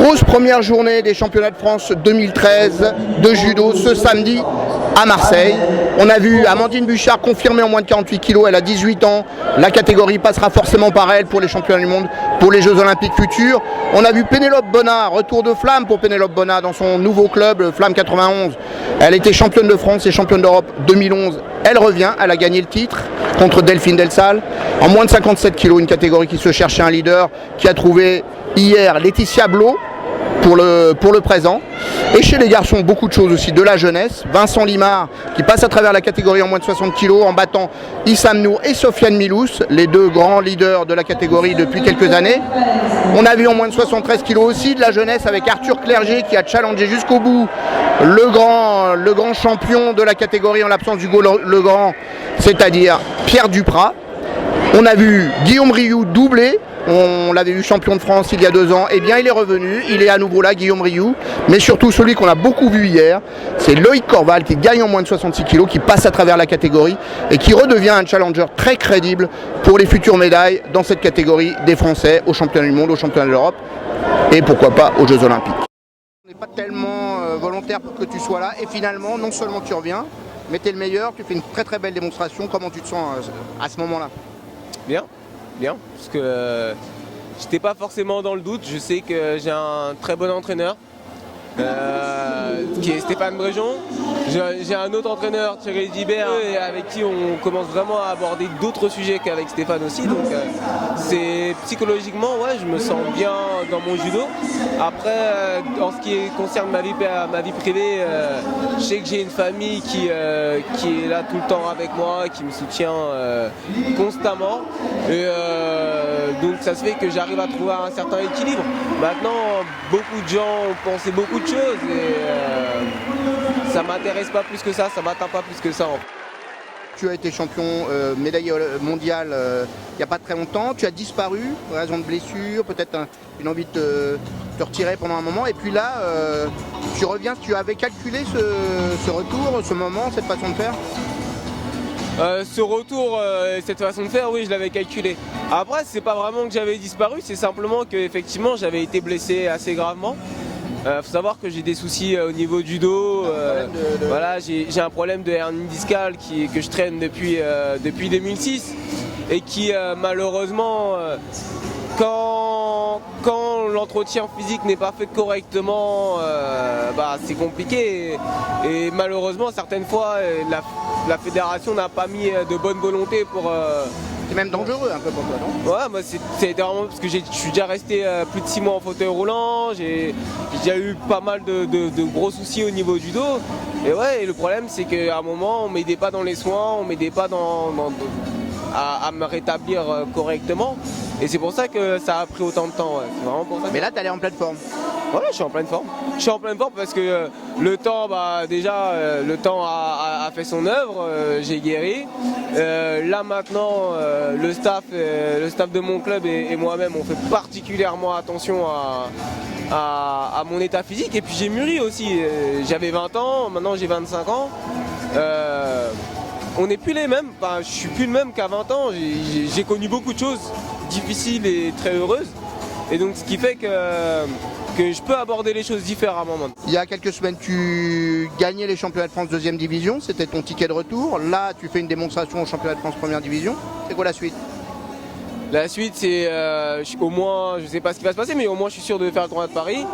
Grosse première journée des championnats de France 2013 de judo ce samedi à Marseille. On a vu Amandine Bouchard confirmée en moins de 48 kg, elle a 18 ans. La catégorie passera forcément par elle pour les championnats du monde, pour les Jeux Olympiques futurs. On a vu Pénélope Bonnat, retour de flamme pour Pénélope Bonnat dans son nouveau club, le Flamme 91. Elle était championne de France et championne d'Europe 2011. Elle revient, elle a gagné le titre contre Delphine Delsal. En moins de 57 kg, une catégorie qui se cherchait un leader, qui a trouvé hier Laetitia Blo pour le présent. Et chez les garçons, beaucoup de choses aussi, de la jeunesse. Vincent Limard qui passe à travers la catégorie en moins de 60 kg en battant Issam Nour et Sofiane Milous, les deux grands leaders de la catégorie depuis quelques années. On a vu en moins de 73 kg aussi de la jeunesse avec Arthur Clerget qui a challengé jusqu'au bout le grand champion de la catégorie en l'absence d'Hugo Legrand, c'est-à-dire Pierre Duprat. On a vu Guillaume Rioux doubler. On l'avait vu champion de France il y a 2 ans, et bien il est revenu, il est à nouveau là, Guillaume Rioux. Mais surtout celui qu'on a beaucoup vu hier, c'est Loïc Corval qui gagne en moins de 66 kg, qui passe à travers la catégorie et qui redevient un challenger très crédible pour les futures médailles dans cette catégorie des Français aux championnats du monde, aux championnats de l'Europe et pourquoi pas aux Jeux Olympiques. On n'est pas tellement volontaire pour que tu sois là et finalement non seulement tu reviens, mais tu es le meilleur, tu fais une très très belle démonstration. Comment tu te sens à ce moment-là? Bien, parce que j'étais pas forcément dans le doute. Je sais que j'ai un très bon entraîneur qui est Stéphane Bréjon. J'ai un autre entraîneur, Thierry Dibert, avec qui on commence vraiment à aborder d'autres sujets qu'avec Stéphane aussi. Donc c'est psychologiquement, ouais, je me sens bien dans mon judo. Après, en ce qui concerne ma vie privée, je sais que j'ai une famille qui est là tout le temps avec moi, qui me soutient constamment. Et donc ça se fait que j'arrive à trouver un certain équilibre. Maintenant, beaucoup de gens ont pensé beaucoup de choses et ça m'intéresse pas plus que ça m'atteint pas plus que ça. Tu as été champion médaillé mondial il n'y a pas très longtemps, tu as disparu pour raison de blessure, peut-être une envie de te retirer pendant un moment, et puis là tu reviens. Tu avais calculé ce retour, ce moment, cette façon de faire? Ce retour, cette façon de faire, oui, je l'avais calculé. Après, c'est pas vraiment que j'avais disparu, c'est simplement que effectivement j'avais été blessé assez gravement. Faut savoir que j'ai des soucis au niveau du dos. Voilà, j'ai un problème de hernie discale que je traîne depuis 2006 et qui malheureusement, quand l'entretien physique n'est pas fait correctement, c'est compliqué. Et malheureusement, certaines fois, la fédération n'a pas mis de bonne volonté pour... C'est même dangereux un peu pour toi, non? Ouais, moi c'est vraiment parce que je suis déjà resté plus de 6 mois en fauteuil roulant, j'ai déjà eu pas mal de gros soucis au niveau du dos. Et ouais, et le problème c'est qu'à un moment on m'aidait pas dans les soins, on m'aidait pas à me rétablir correctement. Et c'est pour ça que ça a pris autant de temps. Ouais. C'est vraiment pour ça. Mais là, tu allais en pleine forme. Ouais, je suis en pleine forme. Je suis en pleine forme parce que le temps, le temps a fait son œuvre. J'ai guéri. Là maintenant, le staff de mon club et moi-même, on fait particulièrement attention à mon état physique. Et puis j'ai mûri aussi. J'avais 20 ans, maintenant j'ai 25 ans. On n'est plus les mêmes. Enfin, je suis plus le même qu'à 20 ans. J'ai connu beaucoup de choses difficiles et très heureuses. Et donc ce qui fait que je peux aborder les choses différemment maintenant. Il y a quelques semaines, tu gagnais les championnats de France 2e division, c'était ton ticket de retour. Là, tu fais une démonstration au championnat de France 1re division. C'est quoi la suite? La suite, c'est au moins, je ne sais pas ce qui va se passer, mais au moins je suis sûr de faire le tournoi de Paris.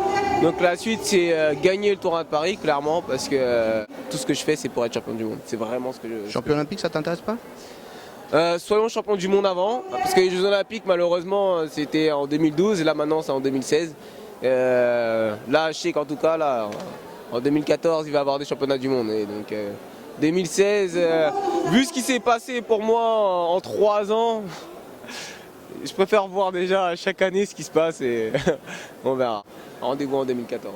Donc la suite, c'est gagner le tournoi de Paris, clairement, parce que tout ce que je fais, c'est pour être champion du monde. C'est vraiment ce que je... Champion olympique, ça t'intéresse pas? Soyons champions du monde avant, parce que les Jeux Olympiques, malheureusement, c'était en 2012, et là maintenant, c'est en 2016. Là, je sais qu'en tout cas, là, en 2014, il va y avoir des championnats du monde. Et donc, 2016, vu ce qui s'est passé pour moi en 3 ans, je préfère voir déjà chaque année ce qui se passe et on verra. Rendez-vous en 2014.